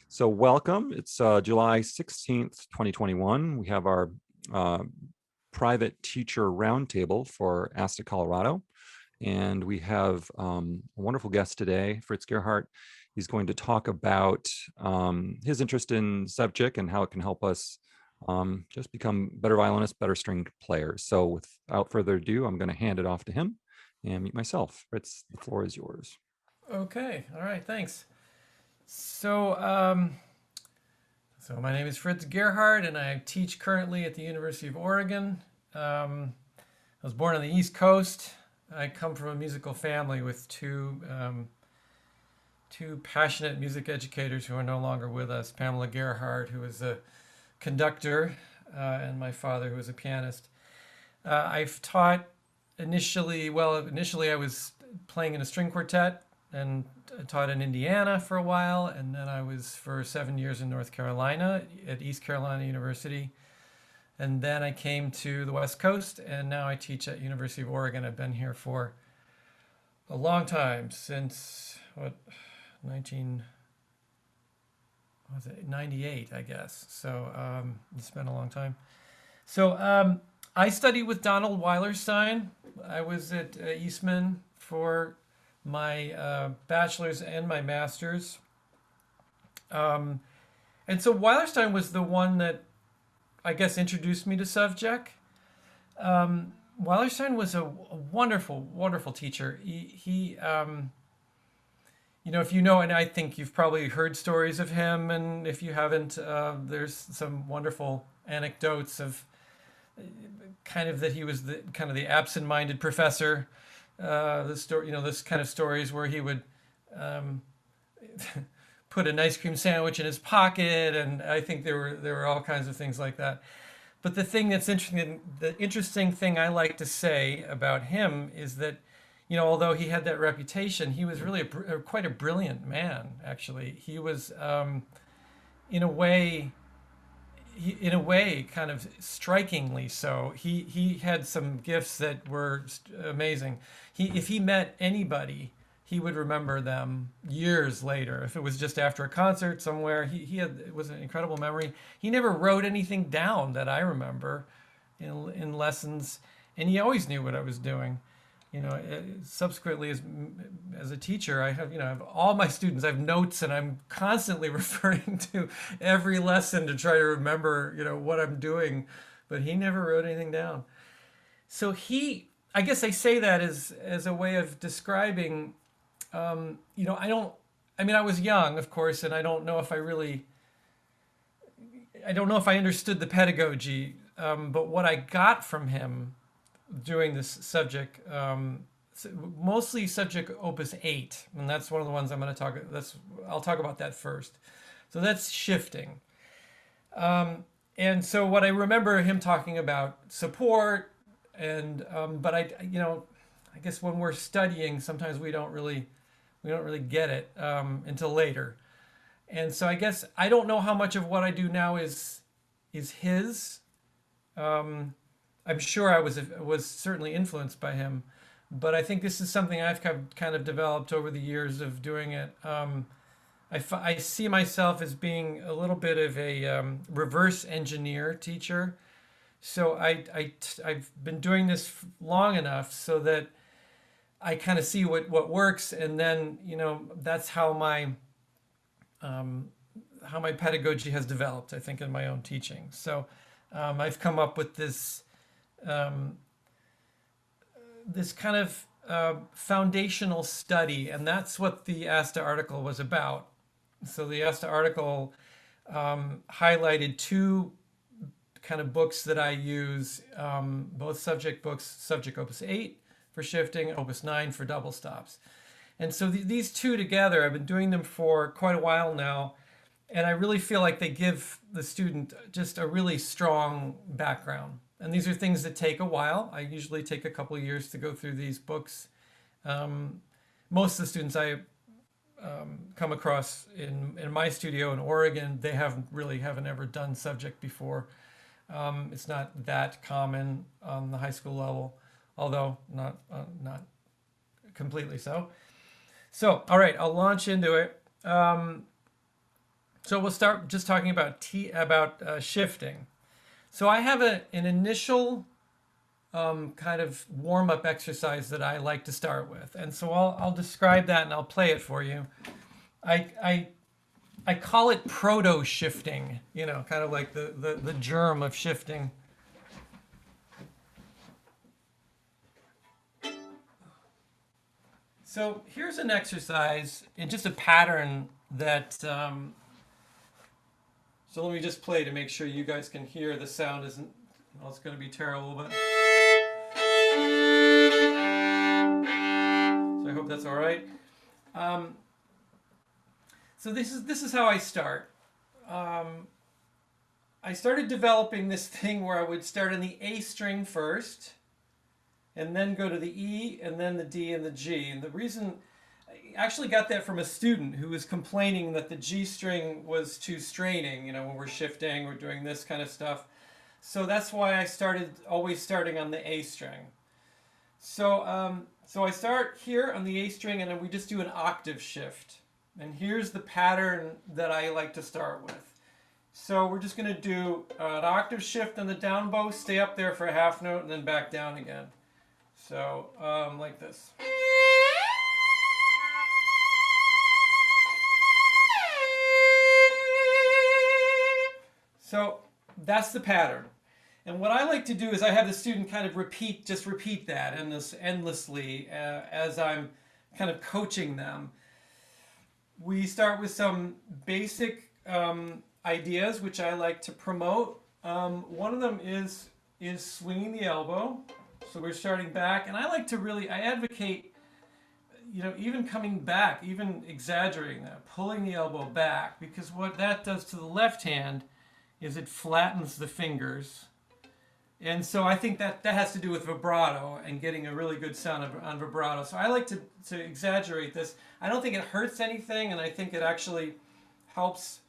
So welcome. It's July 16th, 2021. We have our uh, private teacher roundtable for ASTA, Colorado. And we have a wonderful guest today, Fritz Gearhardt. He's going to talk about his interest in Sevcik and how it can help us just become better violinists, better string players. So without further ado, I'm going to hand it off to him and meet myself. Fritz, the floor is yours. Okay. All right. Thanks. So, my name is Fritz Gearhardt, and I teach currently at the University of Oregon. I was born on the East Coast. I come from a musical family with two passionate music educators who are no longer with us. Pamela Gearhardt, who is a conductor, and my father, who is a pianist. I've taught initially. Well, initially I was playing in a string quartet and taught in Indiana for a while, and then I was for 7 years in North Carolina at East Carolina University. And then I came to the West Coast, and now I teach at University of Oregon. I've been here for a long time, since 19 was it 98, I guess. So it's been a long time. So I studied with Donald Weilerstein. I was at Eastman for my bachelor's and my master's. And so Weilerstein was the one that I guess introduced me to Sevcik. Weilerstein was a wonderful, wonderful teacher. If you know, and I think you've probably heard stories of him, and if you haven't, there's some wonderful anecdotes of kind of that he was the kind of the absent-minded professor. The story, this kind of stories where he would put an ice cream sandwich in his pocket, and I think there were all kinds of things like that. But the thing that's interesting, the interesting thing I like to say about him is that, although he had that reputation, he was really quite a brilliant man. Actually, he was, in a way, kind of strikingly so. He had some gifts that were amazing. If he met anybody, he would remember them years later. If it was just after a concert somewhere, it was an incredible memory. He never wrote anything down that I remember in lessons, and he always knew what I was doing. Subsequently as a teacher, I have all my students. I have notes, and I'm constantly referring to every lesson to try to remember what I'm doing. But he never wrote anything down. So I guess I say that as a way of describing. I was young, of course, and I don't know if I understood the pedagogy, but what I got from him doing this subject, mostly subject opus 8, and that's one of the ones I'll talk about that first. So that's shifting. And so what I remember him talking about support, and but I guess when we're studying, sometimes we don't really get it until later. And so I guess I don't know how much of what I do now is his. I'm sure I was certainly influenced by him, but I think this is something I've kind of developed over the years of doing it. I see myself as being a little bit of a reverse engineer teacher. So I've been doing this long enough so that I kind of see what works, and then that's how my pedagogy has developed, I think, in my own teaching. So I've come up with this kind of foundational study, and that's what the ASTA article was about. So the ASTA article highlighted two kind of books that I use, both subject books, Subject Opus 8 for shifting, Opus 9 for double stops. And so these two together, I've been doing them for quite a while now, and I really feel like they give the student just a really strong background. And these are things that take a while. I usually take a couple of years to go through these books. Most of the students I come across in my studio in Oregon, they haven't ever done subject before. It's not that common on the high school level, although not completely so. So, all right, I'll launch into it. So we'll start just talking about shifting. So I have an initial kind of warm-up exercise that I like to start with, and so I'll describe that and I'll play it for you. I call it proto shifting, kind of like the germ of shifting. So here's an exercise and just a pattern that. So let me just play to make sure you guys can hear. The sound isn't. Well, it's going to be terrible, but. So I hope that's all right. So this is how I start. I started developing this thing where I would start on the A string first, and then go to the E, and then the D and the G. And the reason I actually got that from a student who was complaining that the G string was too straining, when we're shifting, we're doing this kind of stuff. So that's why I started always starting on the A string. So so I start here on the A string, and then we just do an octave shift. And here's the pattern that I like to start with. So we're just going to do an octave shift on the down bow, stay up there for a half note, and then back down again. So like this. So that's the pattern. And what I like to do is I have the student kind of repeat that endlessly as I'm kind of coaching them. We start with some basic ideas which I like to promote. One of them is swinging the elbow. So we're starting back, and I like to I advocate, even coming back, even exaggerating that, pulling the elbow back, because what that does to the left hand is it flattens the fingers. And so I think that has to do with vibrato and getting a really good sound on vibrato. So I like to exaggerate this. I don't think it hurts anything, and I think it actually helps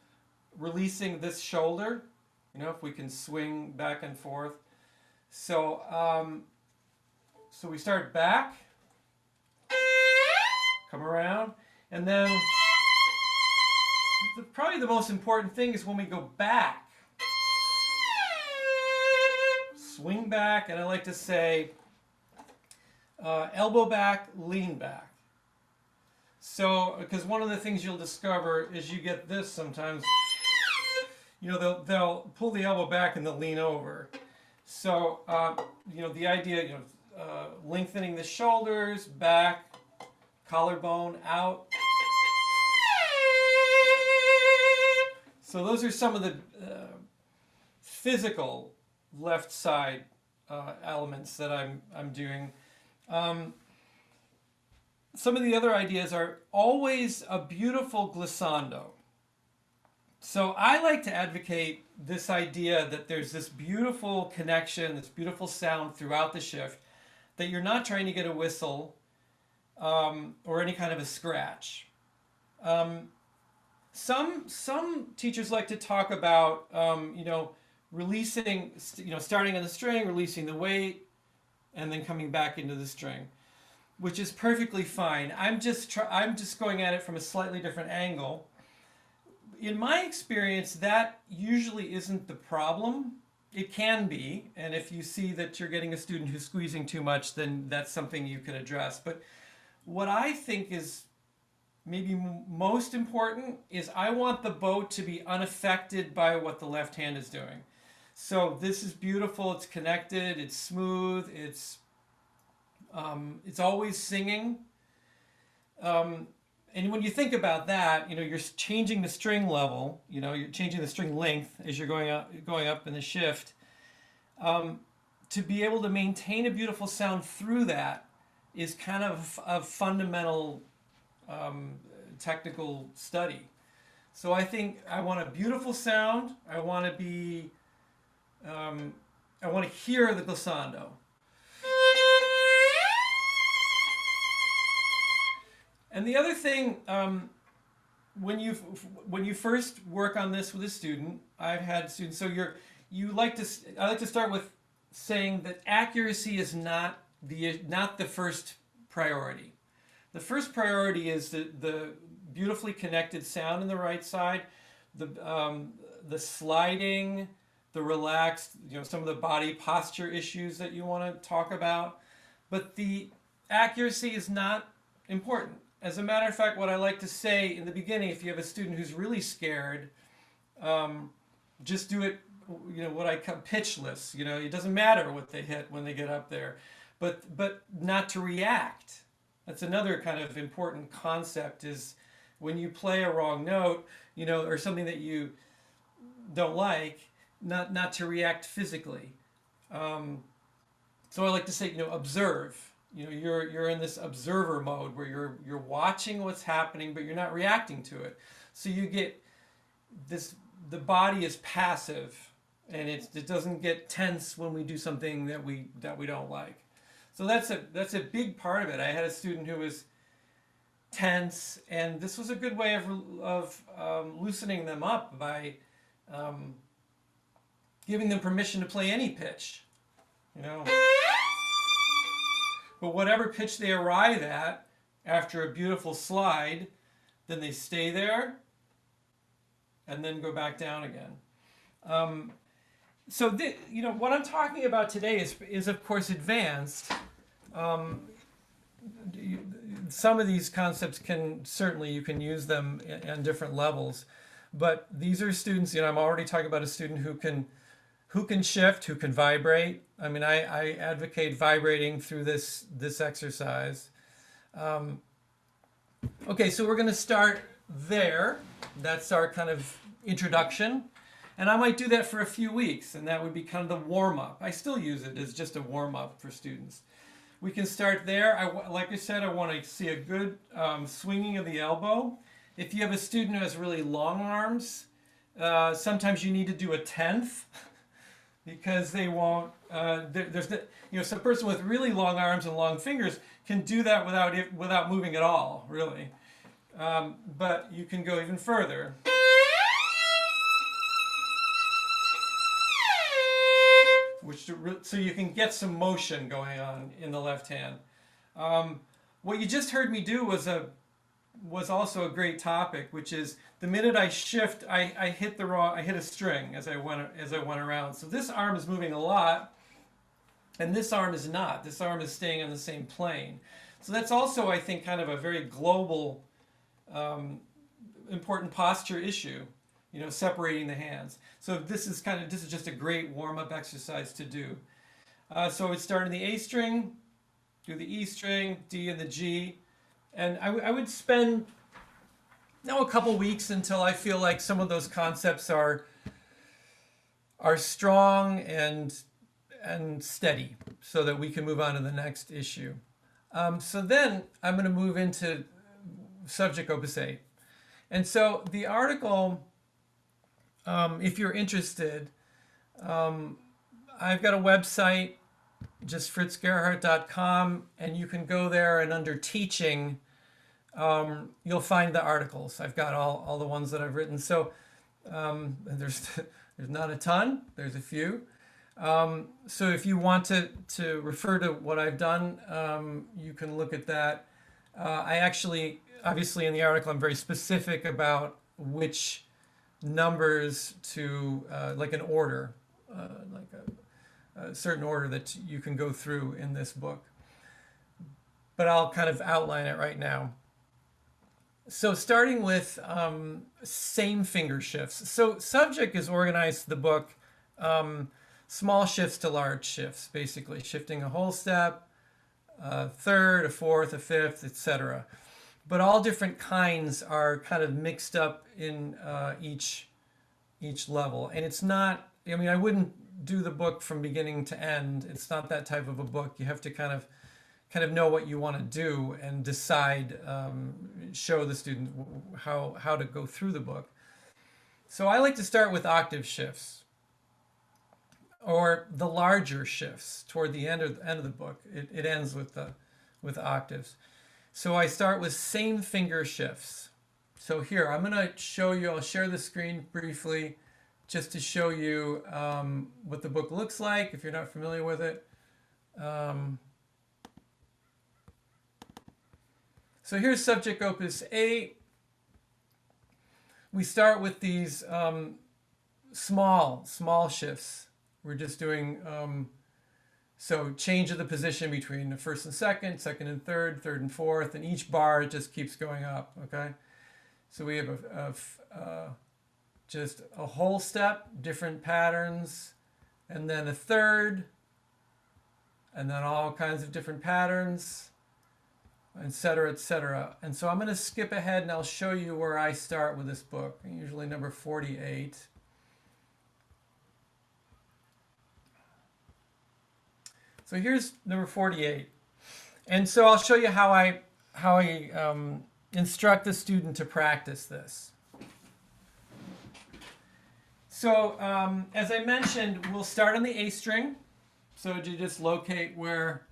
releasing this shoulder, if we can swing back and forth. So so we start back, come around, and then probably the most important thing is when we go back. Swing back, and I like to say elbow back, lean back. So, because one of the things you'll discover is you get this sometimes, they'll pull the elbow back and they'll lean over. So, the idea, lengthening the shoulders, back, collarbone out. So those are some of the physical left side elements that I'm doing. Some of the other ideas are always a beautiful glissando. So I like to advocate this idea that there's this beautiful connection, this beautiful sound throughout the shift, that you're not trying to get a whistle or any kind of a scratch. Some teachers like to talk about, releasing, starting on the string, releasing the weight, and then coming back into the string, which is perfectly fine. I'm just going at it from a slightly different angle. In my experience, that usually isn't the problem. It can be, and if you see that you're getting a student who's squeezing too much, then that's something you can address. But what I think is maybe most important is I want the bow to be unaffected by what the left hand is doing. So this is beautiful, it's connected, it's smooth, it's always singing. And when you think about that, you're changing the string level, you're changing the string length as you're going up in the shift. To be able to maintain a beautiful sound through that is kind of a fundamental technical study. So I think I want a beautiful sound. I want to hear the glissando. And the other thing, when you first work on this with a student, I've had students. So I like to start with saying that accuracy is not the first priority. The first priority is the beautifully connected sound in the right side, the sliding, the relaxed, some of the body posture issues that you want to talk about. But the accuracy is not important. As a matter of fact, what I like to say in the beginning, if you have a student who's really scared, just do it, what I call pitchless. It doesn't matter what they hit when they get up there, but not to react. That's another kind of important concept, is when you play a wrong note, or something that you don't like, not to react physically. So I like to say, observe. You're in this observer mode where you're watching what's happening, but you're not reacting to it. So you get this. The body is passive, and it doesn't get tense when we do something that we don't like. So that's a big part of it. I had a student who was tense, and this was a good way of loosening them up by giving them permission to play any pitch. But whatever pitch they arrive at after a beautiful slide, then they stay there and then go back down again. So what I'm talking about today is of course advanced. Some of these concepts you can use them on different levels, but these are students. I'm already talking about a student who can shift, who can vibrate. I mean, I advocate vibrating through this exercise. Okay, so we're going to start there. That's our kind of introduction. And I might do that for a few weeks, and that would be kind of the warm-up. I still use it as just a warm-up for students. We can start there. Like I said, I want to see a good swinging of the elbow. If you have a student who has really long arms, sometimes you need to do a tenth because they won't. Some person with really long arms and long fingers can do that without moving at all, really. But you can go even further. So you can get some motion going on in the left hand. What you just heard me do was also a great topic, which is the minute I shift, I hit a string as I went around. So this arm is moving a lot, and this arm is not. This arm is staying on the same plane. So that's also, I think, kind of a very global, important posture issue. Separating the hands. So this is just a great warm-up exercise to do. So we'd start in the A string, do the E string, D and the G, and I would spend a couple weeks until I feel like some of those concepts are strong and steady, so that we can move on to the next issue. So then I'm going to move into subject opus 8, and so the article. If you're interested, I've got a website, just fritzgearhardt.com, and you can go there, and under teaching, you'll find the articles. I've got all the ones that I've written. So there's not a ton, there's a few. So if you want to refer to what I've done, you can look at that. Obviously in the article, I'm very specific about which numbers to like an order, like a certain order that you can go through in this book. But I'll kind of outline it right now. So starting with same finger shifts. So subject is organized the book small shifts to large shifts, basically shifting a whole step, a third, a fourth, a fifth, etc. But all different kinds are kind of mixed up in each level. And it's not, I wouldn't do the book from beginning to end. It's not that type of a book. You have to kind of know what you want to do and decide, show the student how to go through the book. So I like to start with octave shifts, or the larger shifts toward the end of the book. It ends with octaves. So I start with same finger shifts. So here, I'm going to show you, I'll share the screen briefly just to show you what the book looks like if you're not familiar with it. So here's subject opus 8. we start with these small shifts. We're just doing, so change of the position between the first and second, second and third, third and fourth, and each bar just keeps going up, okay? So we have just a whole step, different patterns, and then a third, and then all kinds of different patterns, et cetera, et cetera. And so I'm going to skip ahead and I'll show you where I start with this book, usually number 48. So here's number 48. And so I'll show you how I instruct the student to practice this. So as I mentioned, we'll start on the A string. So to just locate where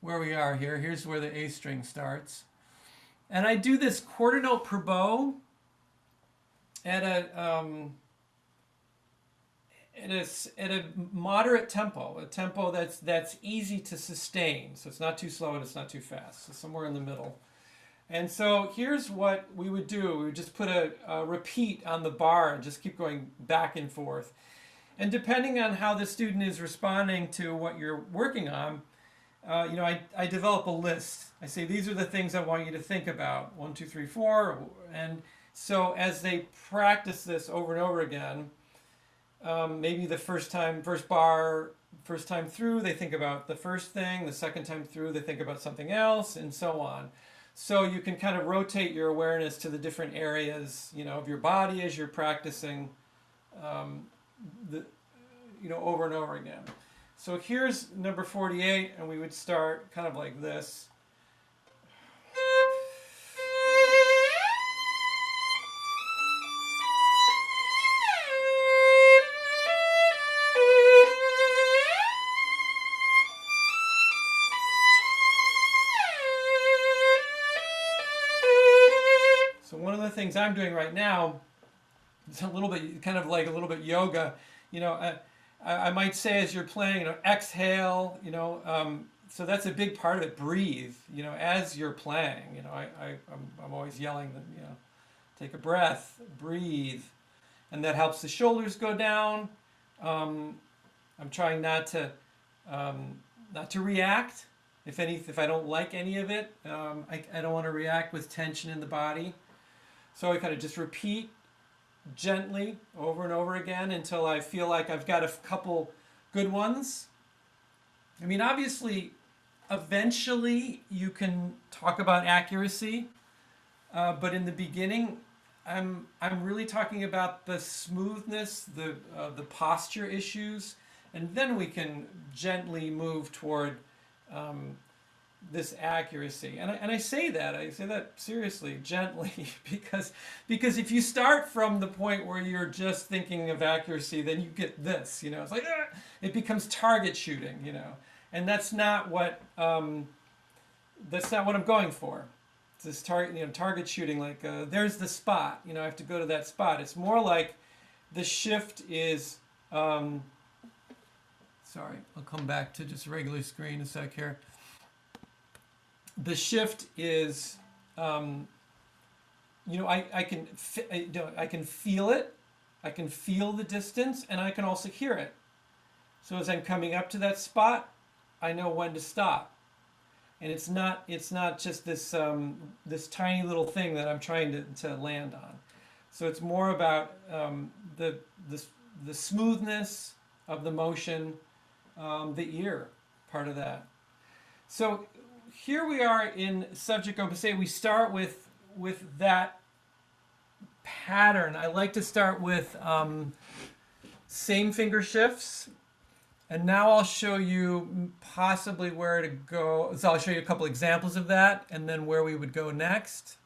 we are here, here's where the A string starts. And I do this quarter note per bow at a moderate tempo, a tempo that's easy to sustain. So it's not too slow and it's not too fast. So somewhere in the middle. And so here's what we would do. We would just put a repeat on the bar and just keep going back and forth. And depending on how the student is responding to what you're working on, I develop a list. I say, these are the things I want you to think about. 1, 2, 3, 4. And so as they practice this over and over again, maybe the first time through, they think about the first thing. The second time through, they think about something else, and so on. So you can kind of rotate your awareness to the different areas, of your body as you're practicing, over and over again. So here's number 48, and we would start kind of like this. Things I'm doing right now, it's a little bit kind of like a little bit yoga. I might say as you're playing, exhale. So that's a big part of it. Breathe. As you're playing. I'm always yelling that. Take a breath, breathe, and that helps the shoulders go down. I'm trying not to react. If I don't like any of it, I don't want to react with tension in the body. So I kind of just repeat gently over and over again until I feel like I've got a couple good ones. I mean, obviously, eventually you can talk about accuracy, but in the beginning, I'm really talking about the smoothness, the posture issues, and then we can gently move toward this accuracy. And I say that seriously, gently, because if you start from the point where you're just thinking of accuracy, then you get this, it's like, it becomes target shooting, and that's not what I'm going for. It's this target shooting, like there's the spot, I have to go to that spot. It's more like the shift is, sorry, I'll come back to just regular screen a sec here. The shift is, I can feel it, I can feel the distance, and I can also hear it. So as I'm coming up to that spot, I know when to stop. And it's not just this this tiny little thing that I'm trying to land on. So it's more about the smoothness of the motion, the ear part of that. So here we are in Sevcik Opus 8. We start with that pattern. I like to start with same finger shifts. And now I'll show you possibly where to go. So I'll show you a couple examples of that and then where we would go next.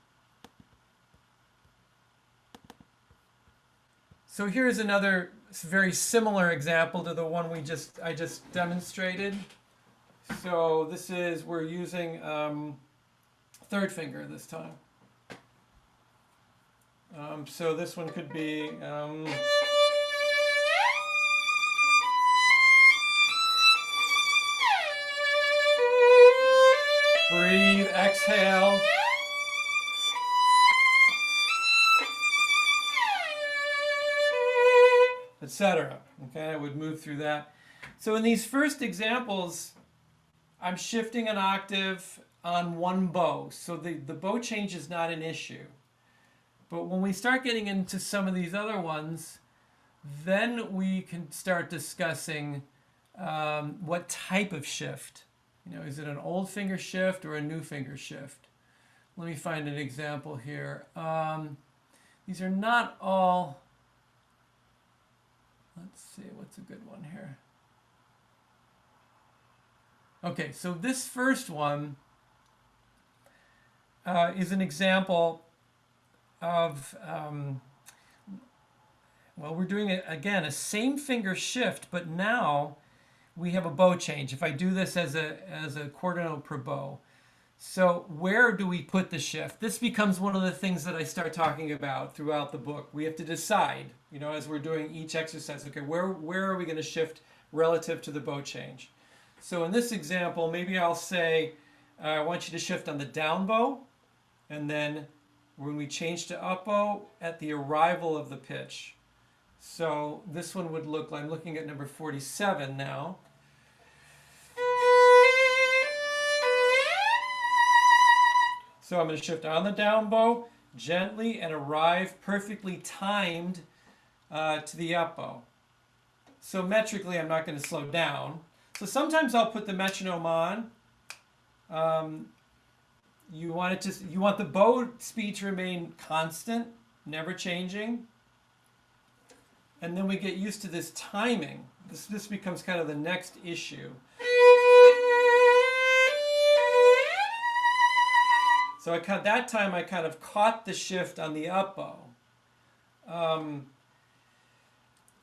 So here's another very similar example to the one I just demonstrated. So this is, we're using third finger this time. So this one could be breathe, exhale. etc. Okay, I would move through that. So in these first examples, I'm shifting an octave on one bow. So the bow change is not an issue. But when we start getting into some of these other ones, then we can start discussing what type of shift. You know, is it an old finger shift or a new finger shift? Let me find an example here. These are not all. Let's see, what's a good one here? Okay, so this first one is an example of, well, we're doing, again, a same finger shift, but now we have a bow change. If I do this as a quarter note per bow. So where do we put the shift? This becomes one of the things that I start talking about throughout the book. We have to decide, you know, as we're doing each exercise, okay, where are we going to shift relative to the bow change? So in this example, maybe I'll say, I want you to shift on the down bow, and then when we change to up bow, at the arrival of the pitch. So this one would look like, I'm looking at number 47 now. So I'm going to shift on the down bow gently and arrive perfectly timed to the up bow. So metrically, I'm not going to slow down. So sometimes I'll put the metronome on. You want the bow speed to remain constant, never changing. And then we get used to this timing. This becomes kind of the next issue. So that time I kind of caught the shift on the up bow.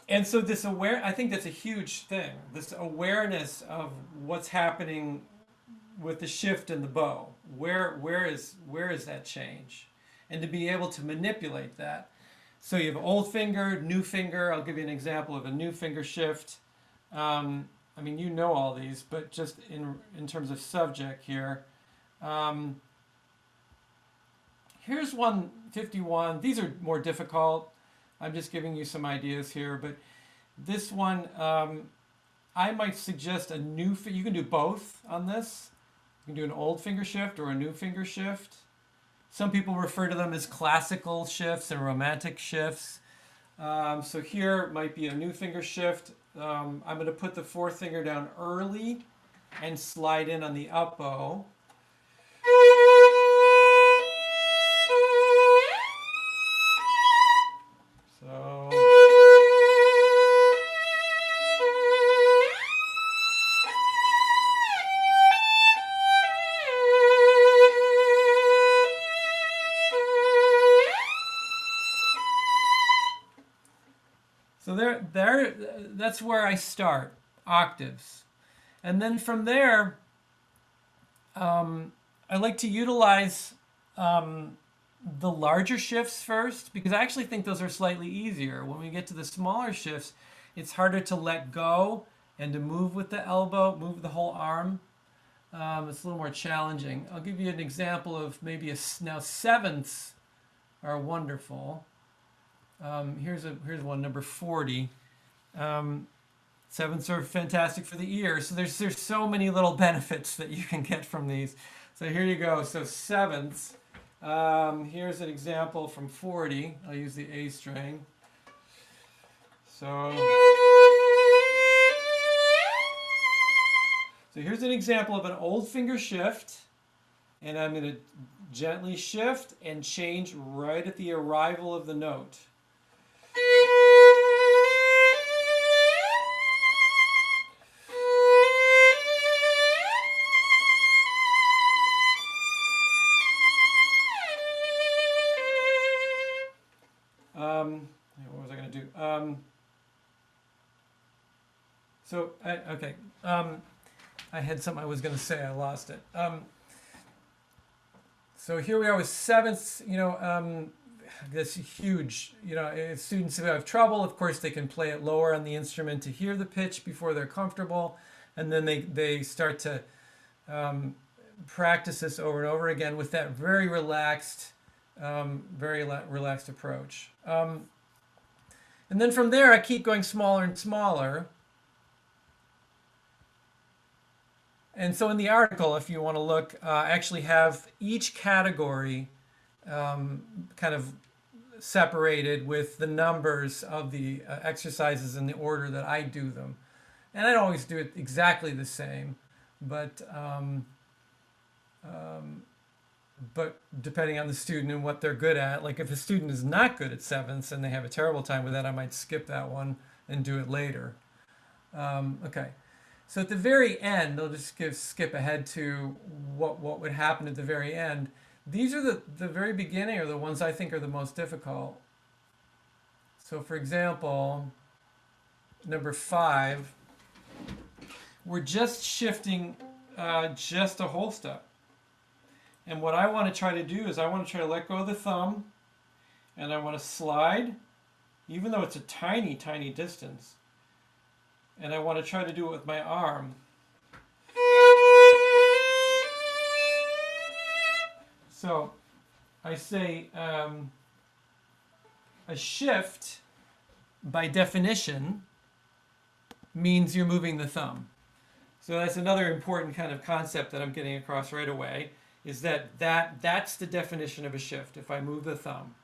And so this I think that's a huge thing. This awareness of what's happening with the shift in the bow. Where is that change? And to be able to manipulate that. So you have old finger, new finger. I'll give you an example of a new finger shift. I mean, you know all these, but just in terms of subject here. Here's 151. These are more difficult. I'm just giving you some ideas here, but this one, I might suggest a new, you can do both on this. You can do an old finger shift or a new finger shift. Some people refer to them as classical shifts and romantic shifts. So here might be a new finger shift. I'm going to put the fourth finger down early and slide in on the up bow. So that's where I start, octaves. And then from there, I like to utilize the larger shifts first, because I actually think those are slightly easier. When we get to the smaller shifts, it's harder to let go and to move with the elbow, move the whole arm. It's a little more challenging. I'll give you an example of maybe now sevenths are wonderful. Here's one, number 40. Sevenths are fantastic for the ear. So there's so many little benefits that you can get from these. So here you go. So sevenths. Here's an example from 40. I'll use the A string. So here's an example of an old finger shift. And I'm going to gently shift and change right at the arrival of the note. What was I going to do? Okay. I had something I was going to say. I lost it. So here we are with sevenths. You know, this huge. You know, if students who have trouble, of course, they can play it lower on the instrument to hear the pitch before they're comfortable, and then they start to practice this over and over again with that very relaxed approach. And then from there, I keep going smaller and smaller. And so in the article, if you want to look, I actually have each category kind of separated with the numbers of the exercises in the order that I do them. And I don't always do it exactly the same, but but depending on the student and what they're good at, like if a student is not good at sevenths and they have a terrible time with that, I might skip that one and do it later. Okay. So at the very end, I'll just skip ahead to what would happen at the very end. These are the very beginning are the ones I think are the most difficult. So for example, number 5, we're just shifting just a whole step. And what I want to try to do is I want to try to let go of the thumb and I want to slide, even though it's a tiny, tiny distance. And I want to try to do it with my arm. So I say a shift, by definition, means you're moving the thumb. So that's another important kind of concept that I'm getting across right away, is that's the definition of a shift, if I move the thumb.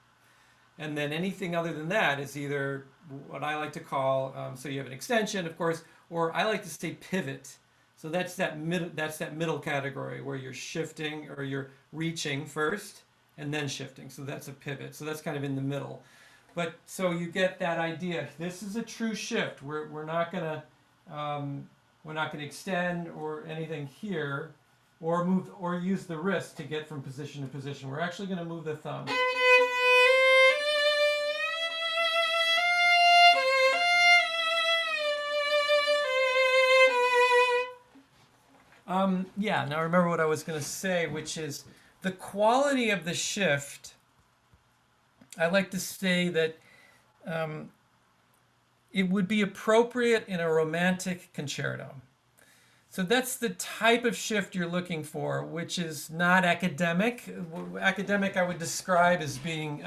And then anything other than that is either what I like to call, so you have an extension, of course, or I like to say pivot. So that's that middle category where you're shifting or you're reaching first and then shifting. So that's a pivot. So that's kind of in the middle. But so you get that idea. This is a true shift. We're not gonna extend or anything here, or move or use the wrist to get from position to position. We're actually going to move the thumb. Yeah, now remember what I was going to say, which is the quality of the shift. I like to say that it would be appropriate in a romantic concerto. So that's the type of shift you're looking for, which is not academic. Academic I would describe as being,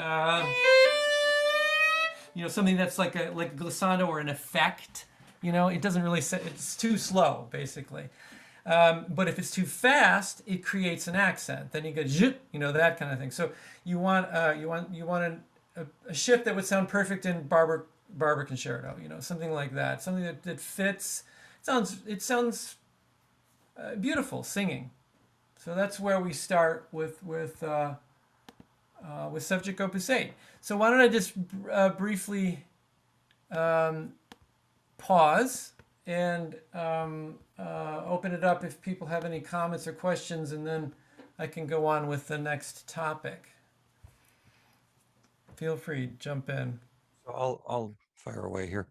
something that's like a glissando or an effect. It doesn't really say, it's too slow, basically. But if it's too fast, it creates an accent. Then you get zhut, that kind of thing. So you want a shift that would sound perfect in Barber concerto, something like that, something that fits. It sounds beautiful singing. So that's where we start with Sevcik Opus 8. So why don't I just briefly pause and open it up if people have any comments or questions, and then I can go on with the next topic. Feel free, jump in. So I'll fire away here.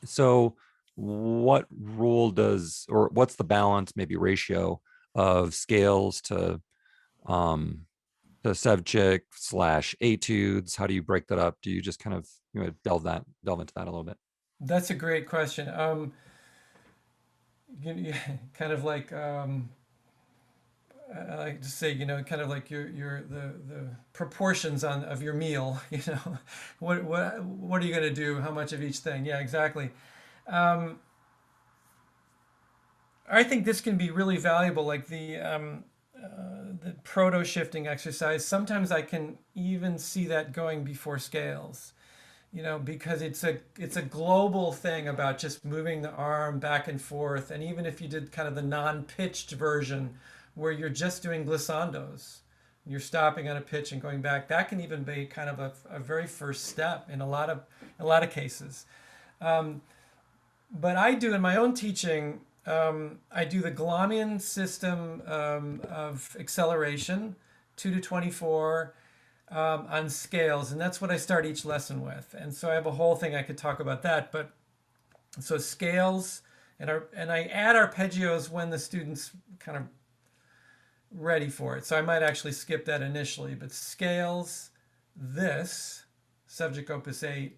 So what rule does, or what's the balance, maybe ratio of scales to Sevcik / etudes? How do you break that up? Do you just kind of delve into that a little bit? That's a great question. Kind of like I like to say, kind of like the proportions of your meal. What are you going to do? How much of each thing? Yeah, exactly. I think this can be really valuable, like the proto shifting exercise. Sometimes I can even see that going before scales. Because it's a global thing about just moving the arm back and forth. And even if you did kind of the non-pitched version where you're just doing glissandos, you're stopping on a pitch and going back, that can even be kind of a very first step in a lot of cases. But I do in my own teaching, I do the Glamian system of acceleration, 2 to 24, on scales, and that's what I start each lesson with. And so I have a whole thing I could talk about that. But so scales, and I add arpeggios when the student's kind of ready for it. So I might actually skip that initially. But scales, this Sevcik Opus 8,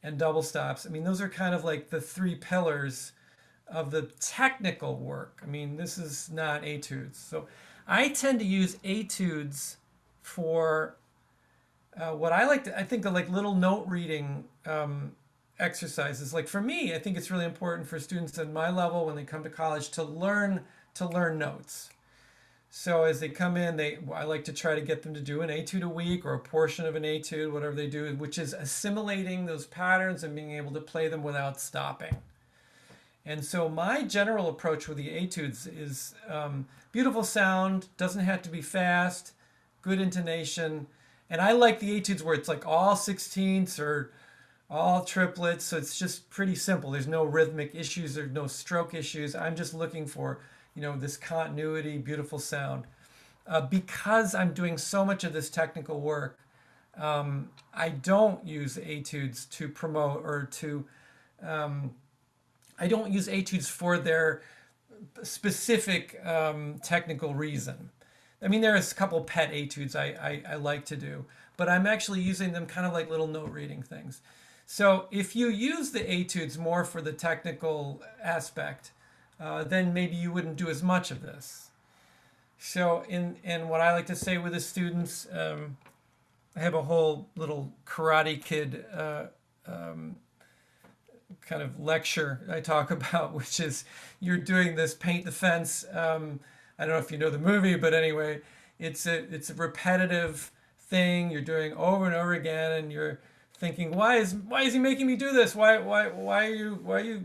and double stops. I mean, those are kind of like the 3 pillars of the technical work. I mean, this is not etudes. So I tend to use etudes for What I like to, I think of like little note reading exercises. Like for me, I think it's really important for students at my level when they come to college to learn notes. So as they come in, I like to try to get them to do an etude a week or a portion of an etude, whatever they do, which is assimilating those patterns and being able to play them without stopping. And so my general approach with the etudes is beautiful sound, doesn't have to be fast, good intonation. And I like the etudes where it's like all sixteenths or all triplets. So it's just pretty simple. There's no rhythmic issues. There's no stroke issues. I'm just looking for, this continuity, beautiful sound. Because I'm doing so much of this technical work, I don't use etudes to promote or to, I don't use etudes for their specific technical reason. I mean, there's a couple pet etudes I like to do, but I'm actually using them kind of like little note reading things. So if you use the etudes more for the technical aspect, then maybe you wouldn't do as much of this. So in what I like to say with the students, I have a whole little Karate Kid kind of lecture I talk about, which is you're doing this paint the fence. I don't know if you know the movie, but anyway, it's a repetitive thing you're doing over and over again, and you're thinking, why is he making me do this? Why are you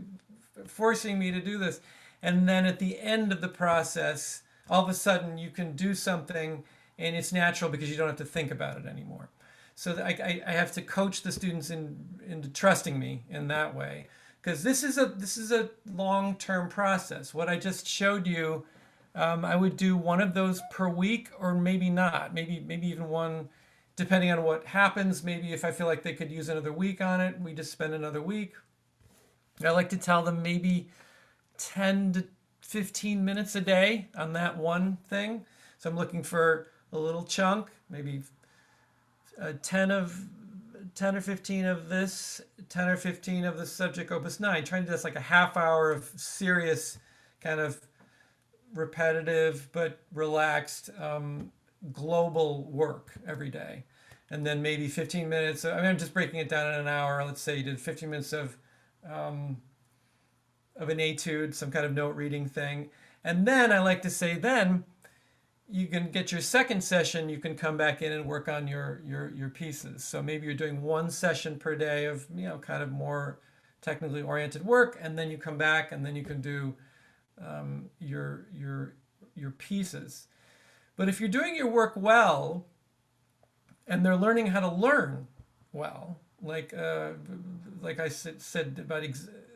forcing me to do this? And then at the end of the process, all of a sudden you can do something, and it's natural because you don't have to think about it anymore. So I have to coach the students into trusting me in that way, because this is a long-term process. What I just showed you, I would do one of those per week, or maybe not, maybe even one, depending on what happens. Maybe if I feel like they could use another week on it, we just spend another week. I like to tell them maybe 10 to 15 minutes a day on that one thing. So I'm looking for a little chunk, maybe 10 or 15 of this, 10 or 15 of the subject opus 9, trying to do this like a half hour of serious kind of repetitive but relaxed global work every day. And then maybe 15 minutes, I'm just breaking it down in an hour. Let's say you did 15 minutes of an etude, some kind of note reading thing. And then I like to say, then you can get your second session, you can come back in and work on your pieces. So maybe you're doing one session per day of, kind of more technically oriented work, and then you come back and then you can do your pieces. But if you're doing your work well and they're learning how to learn well, like I said about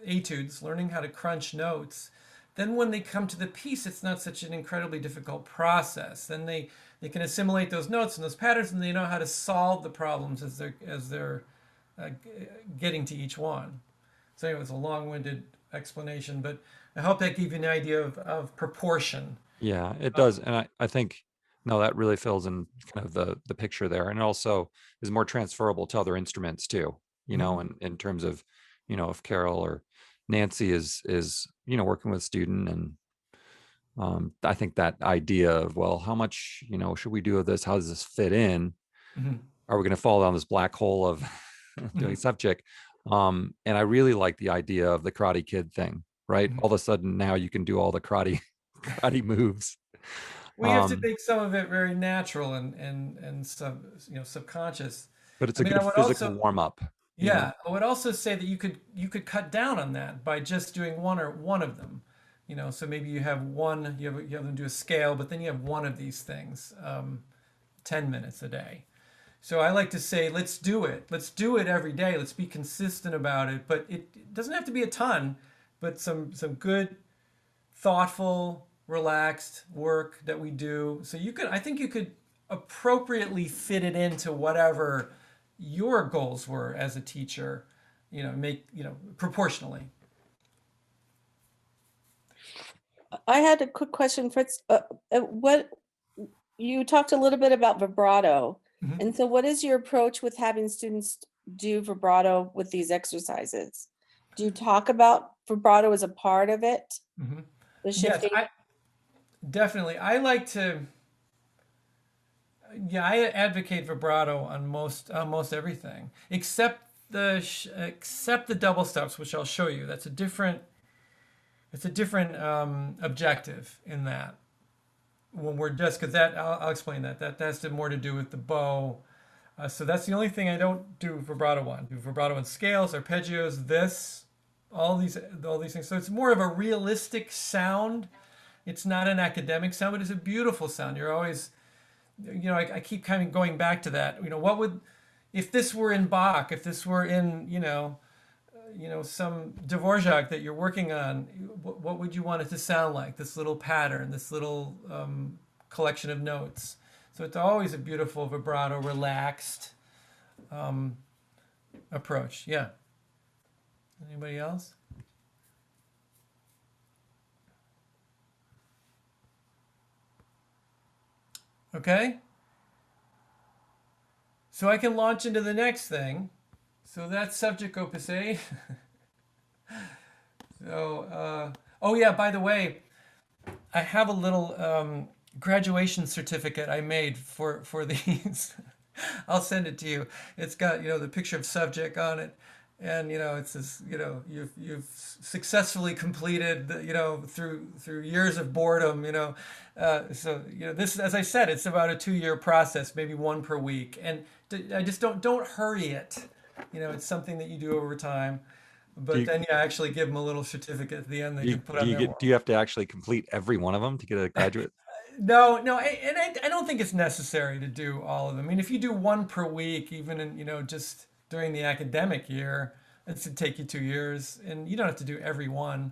etudes, learning how to crunch notes, then when they come to the piece, it's not such an incredibly difficult process. Then they can assimilate those notes and those patterns, and they know how to solve the problems as they're getting to each one. So anyway, it's a long-winded explanation, but I hope that gave you an idea of proportion. Yeah, it does. And I think, no, that really fills in kind of the picture there. And it also is more transferable to other instruments too, Mhm. in terms of, if Carol or Nancy is, working with a student, and I think that idea of, well, how much, should we do of this? How does this fit in? Mhm. Are we going to fall down this black hole of doing Mhm. Sevcik? And I really like the idea of the Karate Kid thing, right? Mhm. All of a sudden now you can do all the karate moves. We have to Um, make some of it very natural and subconscious. but it's I a mean, I good would physical also warm up, Yeah, I would also say that you could cut down on that by just doing one of them. So maybe you have one, you have them do a scale, but then you have one of these things, 10 minutes a day. So I like to say, let's do it. Let's do it every day. Let's be consistent about it. But it doesn't have to be a ton, but some good, thoughtful, relaxed work that we do. So I think you could appropriately fit it into whatever your goals were as a teacher, proportionally. I had a quick question, Fritz. What you talked a little bit about vibrato, Mhm. and so what is your approach with having students do vibrato with these exercises? Do you talk about vibrato as a part of it, Mhm. the Yes, shifting? I definitely. I like to. Yeah, I advocate vibrato on most everything, except the double stops, which I'll show you. That's a different objective in that. When we're just because that I'll explain that that's more to do with the bow. So that's the only thing I don't do vibrato on. Do vibrato on scales, arpeggios, all these things. So it's more of a realistic sound. It's not an academic sound, but it's a beautiful sound. You're always, I keep kind of going back to that. What would, if this were in Bach, if this were in, some Dvorak that you're working on, what would you want it to sound like? This little pattern, this little collection of notes. So it's always a beautiful vibrato, relaxed approach. Yeah. Anybody else? Okay. So I can launch into the next thing. So that's Sevcik Opus 8. So, oh yeah, by the way, I have a little graduation certificate I made for these. I'll send it to you. It's got, the picture of Sevcik on it. And, it says, you've successfully completed, through years of boredom, so, this, as I said, it's about a 2-year process, maybe one per week. And I just don't hurry it. It's something that you do over time. But then you actually give them a little certificate at the end they can put on their wall. Do you have to actually complete every one of them to get a graduate? No, I don't think it's necessary to do all of them. I mean, if you do one per week, even in, just during the academic year, it's to take you 2 years, and you don't have to do every one.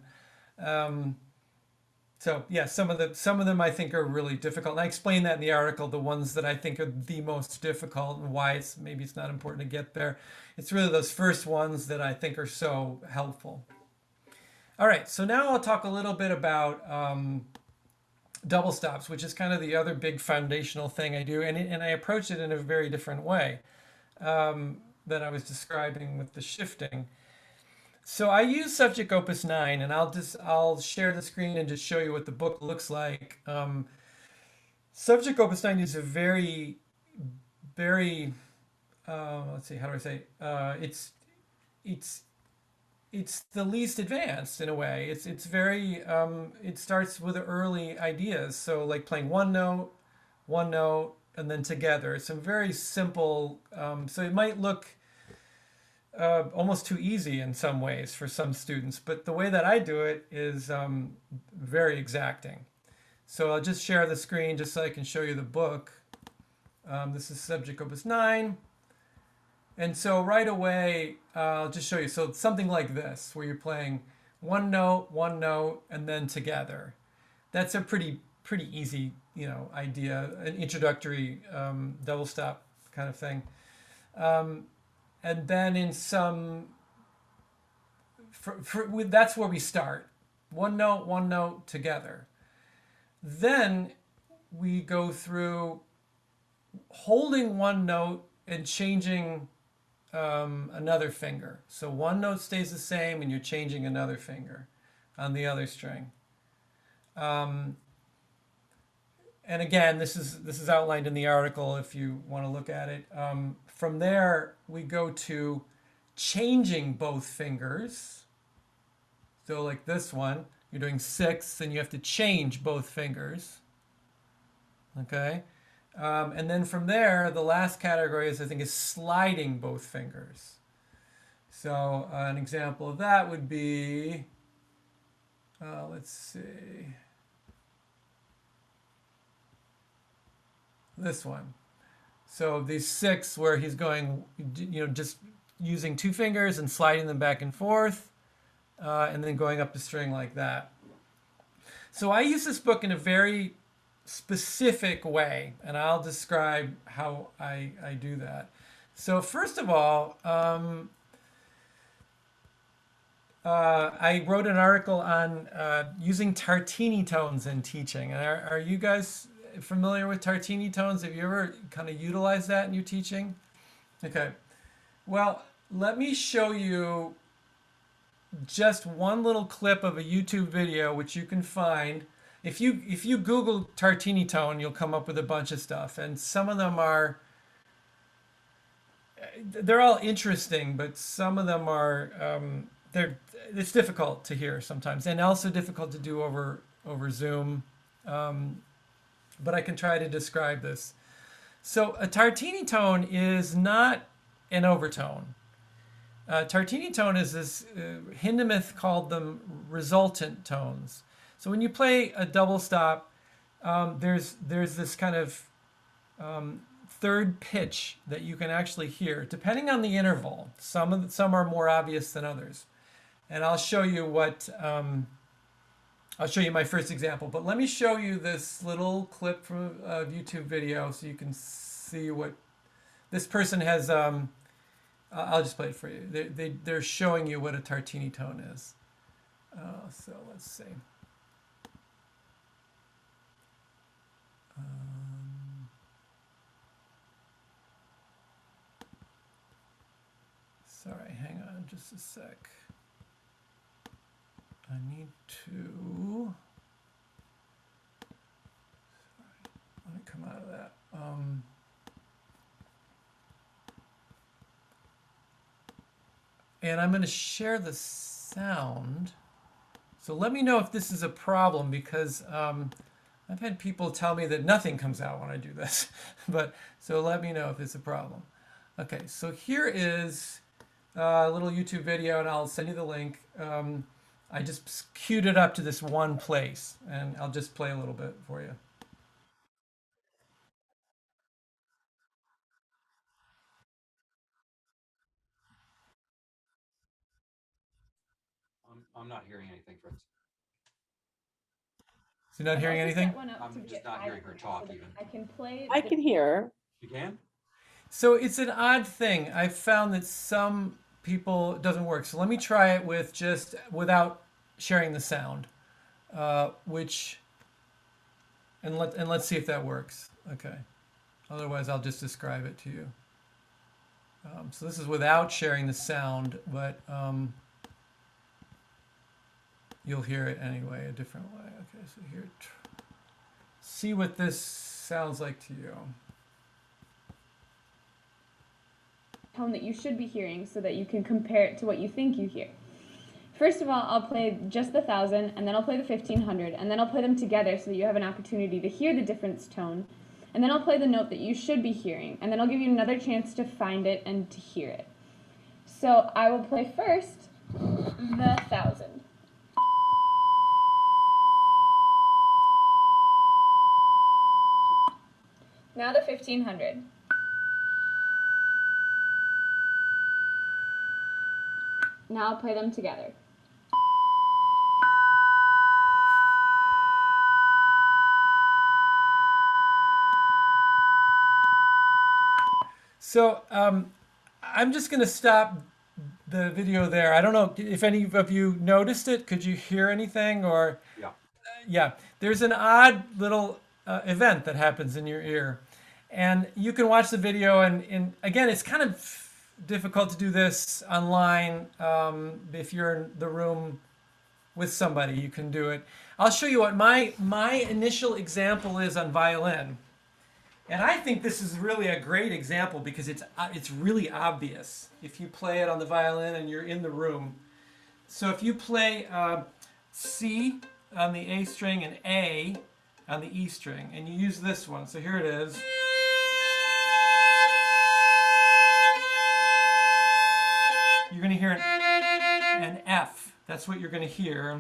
So yeah, some of them I think are really difficult. And I explain that in the article, the ones that I think are the most difficult and why maybe it's not important to get there. It's really those first ones that I think are so helpful. All right, so now I'll talk a little bit about double stops, which is kind of the other big foundational thing I do, and I approach it in a very different way that I was describing with the shifting. So I use Sevcik Opus 9, and I'll share the screen and just show you what the book looks like. Sevcik Opus 9 is a very, very, let's see, how do I say? It's the least advanced in a way. It's very, it starts with early ideas. So like playing one note, and then together. It's some very simple, so it might look almost too easy in some ways for some students, but the way that I do it is very exacting. So I'll just share the screen just so I can show you the book. This is Sevcik Opus 9. And so right away, I'll just show you. So something like this, where you're playing one note, and then together. That's a pretty easy, idea, an introductory double stop kind of thing. And then in some, that's where we start. One note together. Then we go through holding one note and changing another finger. So one note stays the same and you're changing another finger on the other string. And again, this is outlined in the article if you want to look at it. From there, we go to changing both fingers. So like this one, you're doing 6, and you have to change both fingers. Okay? And then from there, the last category is sliding both fingers. So an example of that would be, let's see, this one. So these 6 where he's going, just using 2 fingers and sliding them back and forth, and then going up the string like that. So I use this book in a very specific way, and I'll describe how I do that. So first of all, I wrote an article on using Tartini tones in teaching. And are you guys familiar with Tartini tones? Have you ever kind of utilized that in your teaching? Okay. Well, let me show you just one little clip of a YouTube video, which you can find. if you Google Tartini tone, you'll come up with a bunch of stuff, and some of them they're all interesting, but some of them are it's difficult to hear sometimes, and also difficult to do over Zoom. But I can try to describe this. So a Tartini tone is not an overtone. Tartini tone is this, Hindemith called them resultant tones. So when you play a double stop, there's this kind of third pitch that you can actually hear, depending on the interval. Some are more obvious than others. And I'll show you I'll show you my first example, but let me show you this little clip from a YouTube video so you can see what this person has. I'll just play it for you. They're showing you what a Tartini tone is. So let's see. Sorry, hang on just a sec. I need to. Sorry, let me come out of that. And I'm going to share the sound. So let me know if this is a problem, because I've had people tell me that nothing comes out when I do this. But so let me know if it's a problem. Okay, so here is a little YouTube video, and I'll send you the link. I just queued it up to this one place, and I'll just play a little bit for you. I'm not hearing anything, Fritz. So you're not hearing anything? I'm just not hearing her talk even. I can play. I can hear her. You can? So it's an odd thing. I've found that some people it doesn't work. So let me try it with just without sharing the sound, and let's see if that works. Okay. Otherwise, I'll just describe it to you. So this is without sharing the sound, but you'll hear it anyway, a different way. Okay, so here, see what this sounds like to you. Tone that you should be hearing so that you can compare it to what you think you hear. First of all, I'll play just the 1000, and then I'll play the 1500, and then I'll play them together so that you have an opportunity to hear the difference tone. And then I'll play the note that you should be hearing, and then I'll give you another chance to find it and to hear it. So I will play first the 1000. Now the 1500. Now I'll play them together. So I'm just going to stop the video there. I don't know if any of you noticed it. Could you hear anything? Or Yeah. Yeah, there's an odd little event that happens in your ear. And you can watch the video, and again, it's kind of difficult to do this online. If you're in the room with somebody, you can do it. I'll show you what my initial example is on violin. And I think this is really a great example because it's really obvious if you play it on the violin and you're in the room. So if you play C on the A string and A on the E string, and you use this one, so here it is. You're going to hear an F. That's what you're going to hear.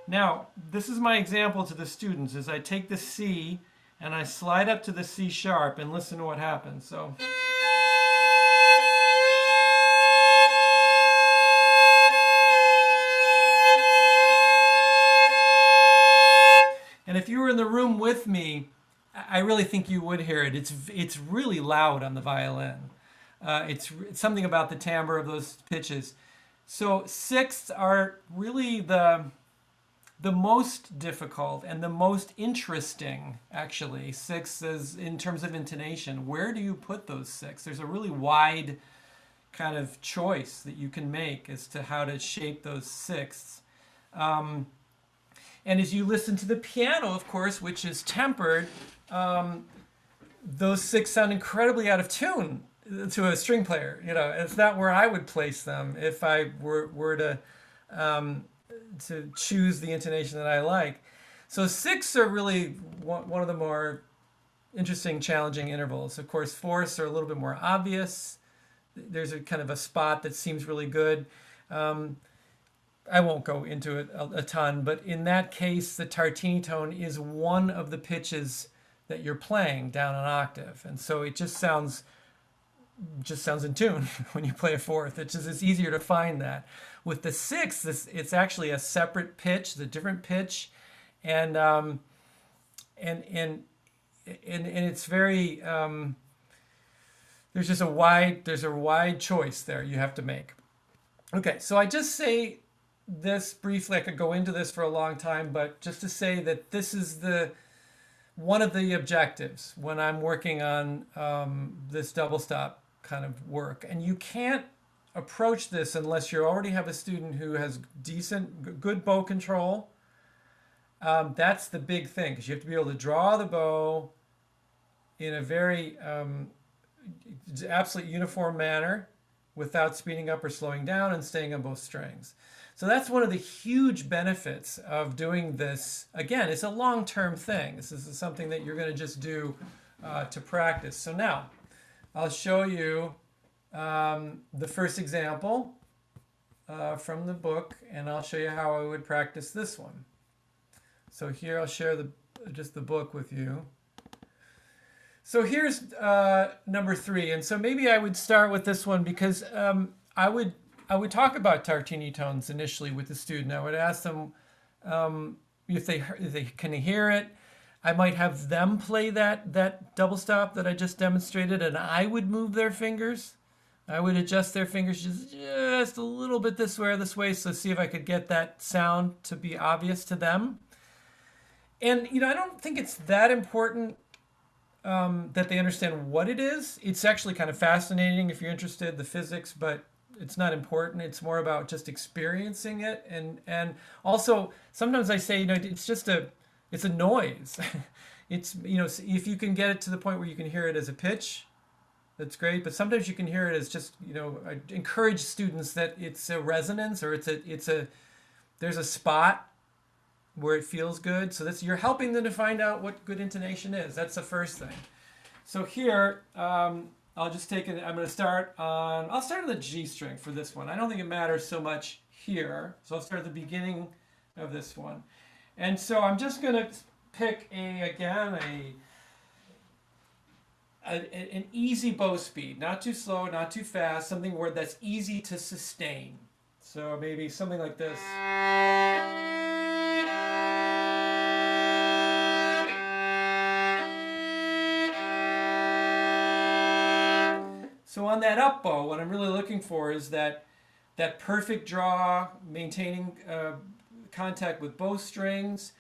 Now, this is my example to the students, is I take the C and I slide up to the C sharp and listen to what happens. So. And if you were in the room with me, I really think you would hear it. It's really loud on the violin. It's something about the timbre of those pitches. So sixths are really the most difficult and the most interesting, actually. Sixths is in terms of intonation. Where do you put those sixths? There's a really wide kind of choice that you can make as to how to shape those sixths. And as you listen to the piano, of course, which is tempered, those sixths sound incredibly out of tune to a string player. You know, it's not where I would place them if I were to choose the intonation that I like. So sixths are really one of the more interesting, challenging intervals. Of course, fourths are a little bit more obvious. There's a kind of a spot that seems really good. I won't go into it a ton, but in that case, the Tartini tone is one of the pitches that you're playing down an octave, and so it just sounds in tune when you play a fourth. It's easier to find that. With the sixth, it's actually a separate pitch, the different pitch, and it's very there's a wide choice there you have to make. Okay, so I just say this briefly. I could go into this for a long time, but just to say that this is one of the objectives when I'm working on this double stop kind of work. And you can't approach this unless you already have a student who has good bow control. That's the big thing, because you have to be able to draw the bow in a very absolute uniform manner without speeding up or slowing down and staying on both strings. So that's one of the huge benefits of doing this. Again, it's a long-term thing. This is something that you're going to just do to practice. So now I'll show you the first example from the book, and I'll show you how I would practice this one. So here I'll share just the book with you. So here's number 3, and so maybe I would start with this one because I would talk about Tartini tones initially with the student. I would ask them if they can hear it. I might have them play that double stop that I just demonstrated, and I would move their fingers. I would adjust their fingers just a little bit this way or this way, so see if I could get that sound to be obvious to them. And I don't think it's that important that they understand what it is. It's actually kind of fascinating if you're interested, the physics, but it's not important. It's more about just experiencing it. And also sometimes I say, it's a noise. It's, if you can get it to the point where you can hear it as a pitch, that's great. But sometimes you can hear it as just, I encourage students that it's a resonance, or there's a spot where it feels good. So you're helping them to find out what good intonation is. That's the first thing. So here, I'll just take it. I'm going to start on the G string for this one. I don't think it matters so much here. So I'll start at the beginning of this one. And so I'm just going to pick an easy bow speed, not too slow, not too fast, something that's easy to sustain. So maybe something like this. So on that up bow, what I'm really looking for is that perfect draw, maintaining contact with both strings.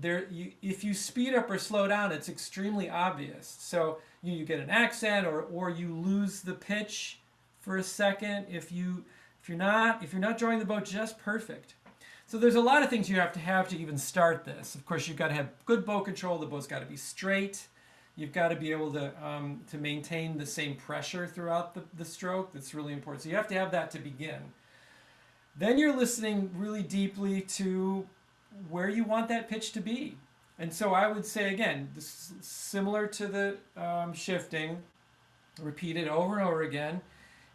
If you speed up or slow down, it's extremely obvious. So you get an accent, or you lose the pitch for a second if you're not drawing the bow just perfect. So there's a lot of things you have to even start this. Of course, you've got to have good bow control. The bow's got to be straight. You've got to be able to maintain the same pressure throughout the stroke. That's really important. So you have to have that to begin. Then you're listening really deeply to where you want that pitch to be. And so I would say, again, this is similar to the shifting. Repeat it over and over again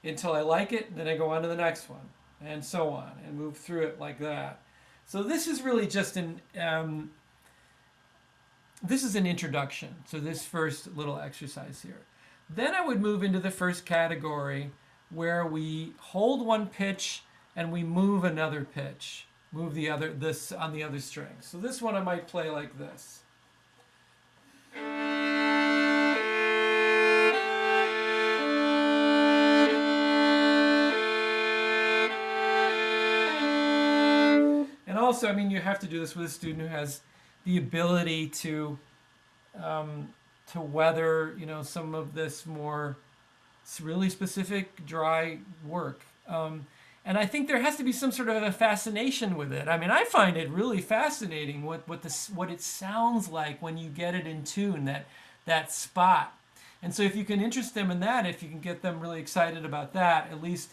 until I like it, then I go on to the next one, and so on, and move through it like that. So this is really just this is an introduction to this first little exercise here. Then I would move into the first category where we hold one pitch and we move another pitch, move this on the other string. So this one I might play like this. And also, you have to do this with a student who has the ability to weather, some of this more It's really specific, dry work. And I think there has to be some sort of a fascination with it. I mean, I find it really fascinating what it sounds like when you get it in tune, that spot. And so if you can interest them in that, if you can get them really excited about that, at least,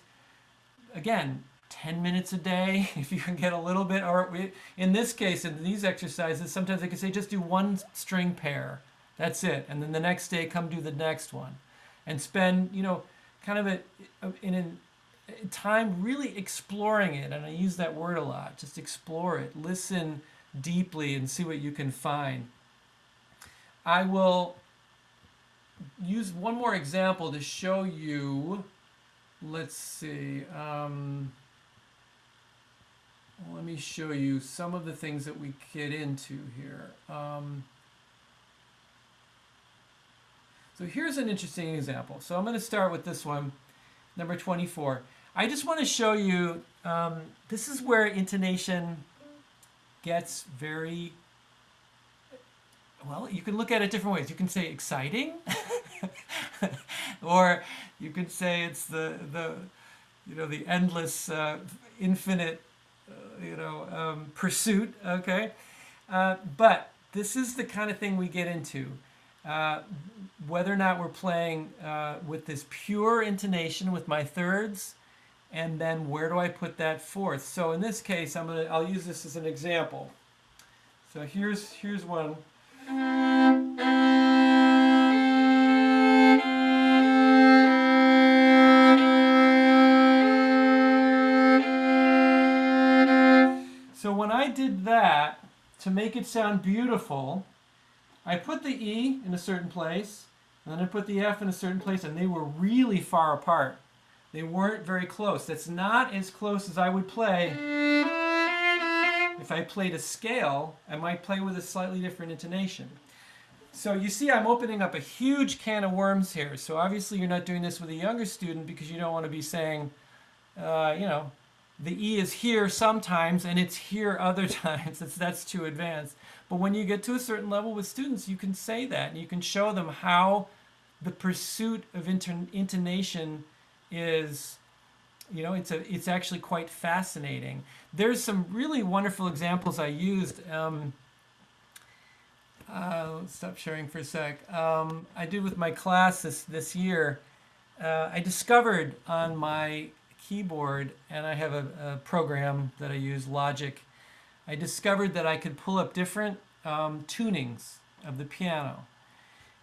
again, 10 minutes a day, if you can get a little bit, or in this case, in these exercises, sometimes they can say just do one string pair. That's it. And then the next day, come do the next one. And spend, kind of time really exploring it. And I use that word a lot. Just explore it. Listen deeply and see what you can find. I will use one more example to show you. Let's see. Let me show you some of the things that we get into here. So here's an interesting example. So I'm going to start with this one, number 24. I just want to show you, this is where intonation gets very, well, you can look at it different ways. You can say exciting, or you could say it's the endless, infinite, pursuit. Okay, but this is the kind of thing we get into. Whether or not we're playing with this pure intonation with my thirds, and then where do I put that fourth? So in this case, I'll use this as an example. So here's one. So when I did that, to make it sound beautiful, I put the E in a certain place, and then I put the F in a certain place, and they were really far apart. They weren't very close. That's not as close as I would play. If I played a scale, I might play with a slightly different intonation. So you see I'm opening up a huge can of worms here. So obviously you're not doing this with a younger student because you don't want to be saying, the E is here sometimes and it's here other times. That's too advanced. But when you get to a certain level with students, you can say that and you can show them how the pursuit of intonation is, it's actually quite fascinating. There's some really wonderful examples I used. Let's stop sharing for a sec. I did with my class this year. I discovered on my keyboard, and I have a program that I use, Logic. I discovered that I could pull up different tunings of the piano.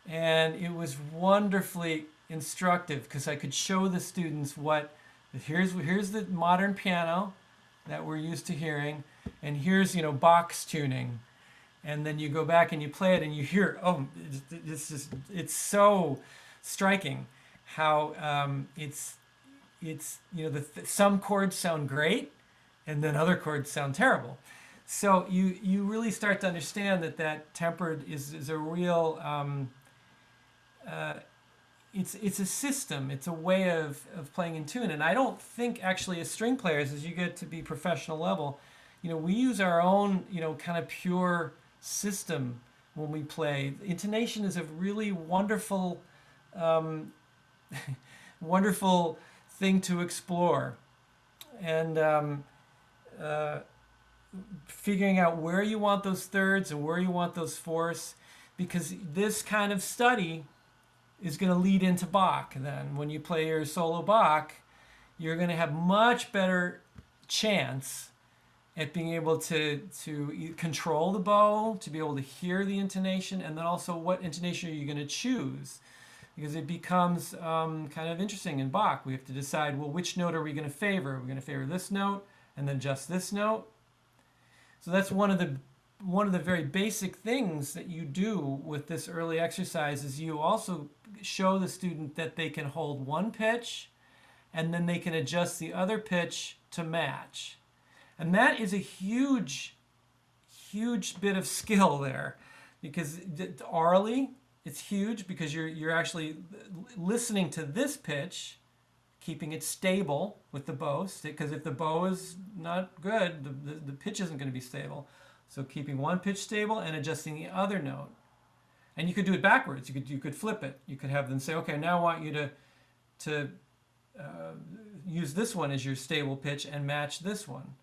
And it was wonderfully instructive because I could show the students here's the modern piano that we're used to hearing, and here's Bach's tuning, and then you go back and you play it and you hear, it's so striking how some chords sound great and then other chords sound terrible. So you really start to understand that tempered is a real it's a system. It's a way of playing in tune. And I don't think actually as string players, as you get to be professional level, we use our own, kind of pure system when we play. Intonation is a really wonderful, wonderful thing to explore. And figuring out where you want those thirds and where you want those fourths, because this kind of study is going to lead into Bach. Then when you play your solo Bach, you're going to have much better chance at being able to control the bow, to be able to hear the intonation, and then also what intonation are you going to choose, because it becomes kind of interesting in Bach. We have to decide, well, which note are we going to favor? Are we going to favor this note and then just this note? So that's one of the very basic things that you do with this early exercise is you also show the student that they can hold one pitch and then they can adjust the other pitch to match. And that is a huge, huge bit of skill there, because orally it's huge because you're actually listening to this pitch, keeping it stable with the bow, because if the bow is not good, the pitch isn't going to be stable. So keeping one pitch stable and adjusting the other note. And you could do it backwards. You could flip it. You could have them say, okay, now I want you to to use this one as your stable pitch and match this one.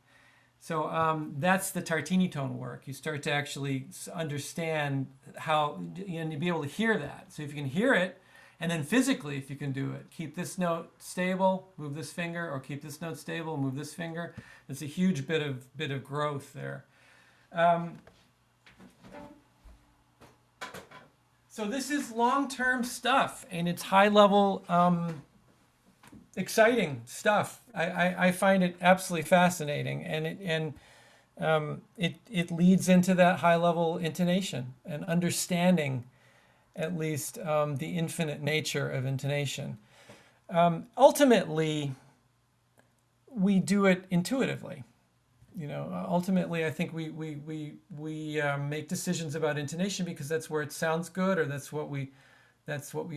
So that's the Tartini tone work. You start to actually understand how, and be able to hear that. So if you can hear it, and then physically, if you can do it, keep this note stable, move this finger, or keep this note stable, move this finger. It's a huge bit of growth there. So this is long-term stuff, and it's high-level, exciting stuff. I find it absolutely fascinating, and it leads into that high-level intonation and understanding, at least, the infinite nature of intonation. Ultimately, we do it intuitively. Ultimately, I think we make decisions about intonation because that's where it sounds good, or that's what we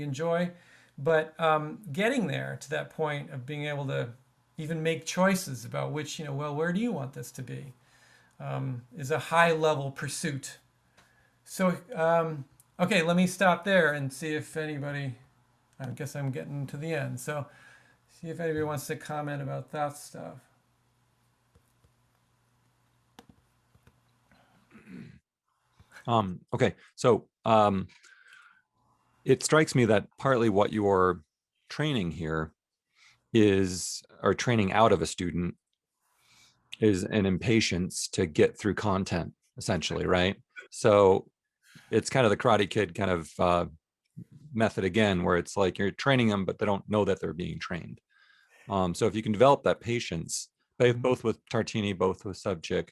enjoy. But getting there to that point of being able to even make choices about which, well, where do you want this to be, is a high level pursuit. So, okay, let me stop there and see if anybody, I guess I'm getting to the end. So see if anybody wants to comment about that stuff. Okay, so it strikes me that partly what you're training here is, or training out of a student, is an impatience to get through content, essentially, right? So it's kind of the Karate Kid kind of method again, where it's like you're training them, but they don't know that they're being trained. So if you can develop that patience, both with Tartini, both with Sevcik,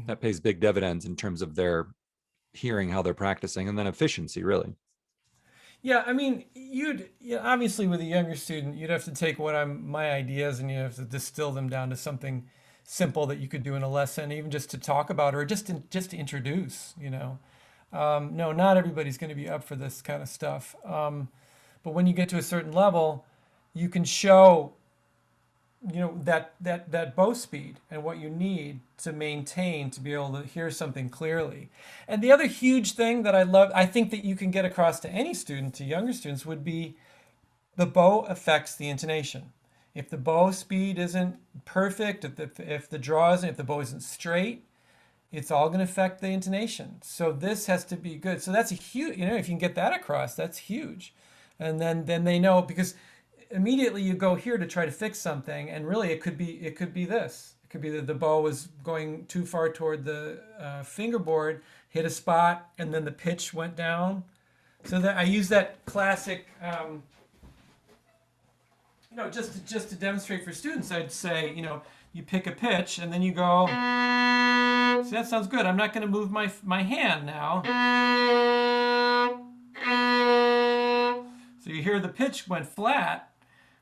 that pays big dividends in terms of their hearing how they're practicing, and then efficiency, really. Yeah, I mean, obviously with a younger student, you'd have to take my ideas and you have to distill them down to something simple that you could do in a lesson, even just to talk about, or just to introduce. No, not everybody's going to be up for this kind of stuff. But when you get to a certain level, you can show, that bow speed and what you need to maintain to be able to hear something clearly. And the other huge thing that I think that you can get across to any student, to younger students, would be the bow affects the intonation. If the bow speed isn't perfect, if the bow isn't straight, it's all going to affect the intonation. So this has to be good. So that's a huge, if you can get that across, that's huge. And then they know, because immediately you go here to try to fix something, and really it could be this. It could be that the bow was going too far toward the fingerboard, hit a spot, and then the pitch went down. So that I use that classic, just to demonstrate for students. I'd say, you pick a pitch and then you go. See, that sounds good. I'm not going to move my hand now. So you hear the pitch went flat.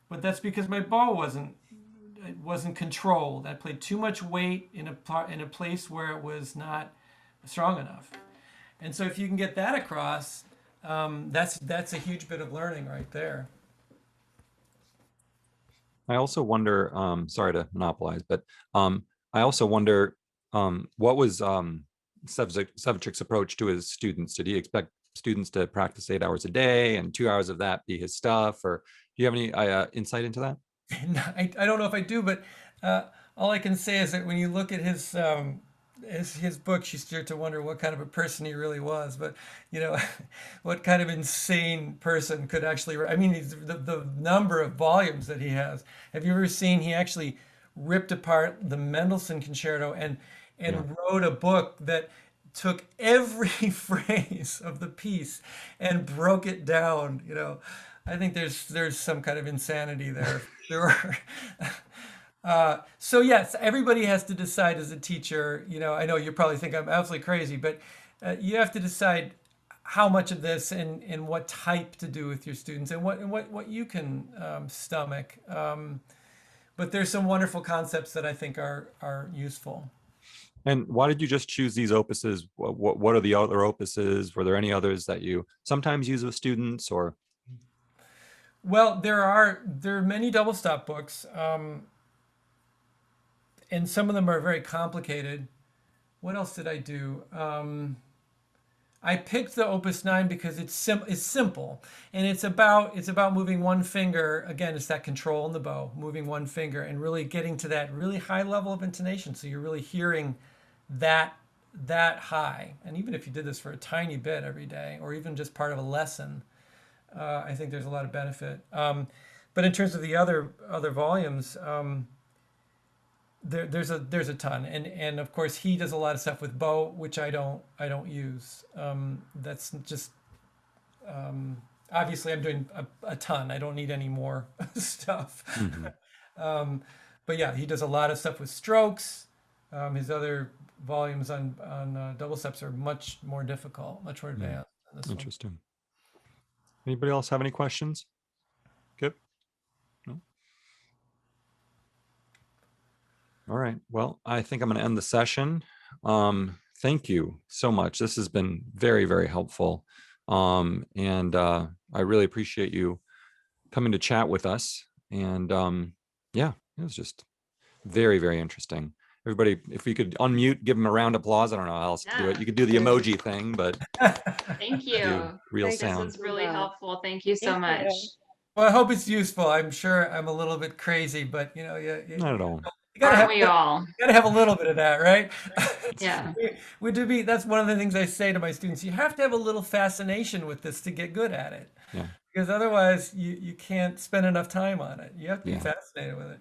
But that's because my bow wasn't controlled. I played too much weight in a place where it was not strong enough. And so if you can get that across, that's a huge bit of learning right there. I also wonder, sorry to monopolize, but I also wonder, what was Sevcik's approach to his students? Did he expect students to practice 8 hours a day and 2 hours of that be his stuff? Or do you have any insight into that? I don't know if I do, but all I can say is that when you look at his books, you start to wonder what kind of a person he really was. But what kind of insane person could actually? I mean, the number of volumes that he has. Have you ever seen? He actually ripped apart the Mendelssohn Concerto and wrote a book that took every phrase of the piece and broke it down. I think there's some kind of insanity there. So yes, everybody has to decide as a teacher. I know you probably think I'm absolutely crazy, but you have to decide how much of this and what type to do with your students, and what you can stomach. But there's some wonderful concepts that I think are useful. And why did you just choose these opuses? What are the other opuses? Were there any others that you sometimes use with students, or? Well, there are many double stop books, and some of them are very complicated. What else did I do? I picked the Opus 9 because it's simple, and it's about moving one finger. Again, it's that control in the bow, moving one finger and really getting to that really high level of intonation. So you're really hearing that high. And even if you did this for a tiny bit every day, or even just part of a lesson, I think there's a lot of benefit. But in terms of the other volumes, there's a ton, and of course he does a lot of stuff with bow, which I don't use. That's just obviously I'm doing a ton. I don't need any more stuff. But yeah, he does a lot of stuff with strokes. His other volumes on double steps are much more difficult, much more advanced than this one. Interesting. Anybody else have any questions? Good. No. All right. Well, I think I'm going to end the session. Thank you so much. This has been very, very helpful. And I really appreciate you coming to chat with us. And yeah, it was just very, very interesting. Everybody, if we could unmute, give them a round of applause. I don't know how else to do it. You could do the emoji thing, but Thank you. real Thank you. This sound. was really helpful. Thank you so Thank much. you. Well, I hope it's useful. I'm sure I'm a little bit crazy, but you Not at all. gotta Aren't we all? have a little bit of that, right? Yeah. We do be. That's one of the things I say to my students. You have to have a little fascination with this to get good at it. Yeah. Because otherwise, you can't spend enough time on it. You have to be Yeah. fascinated with it.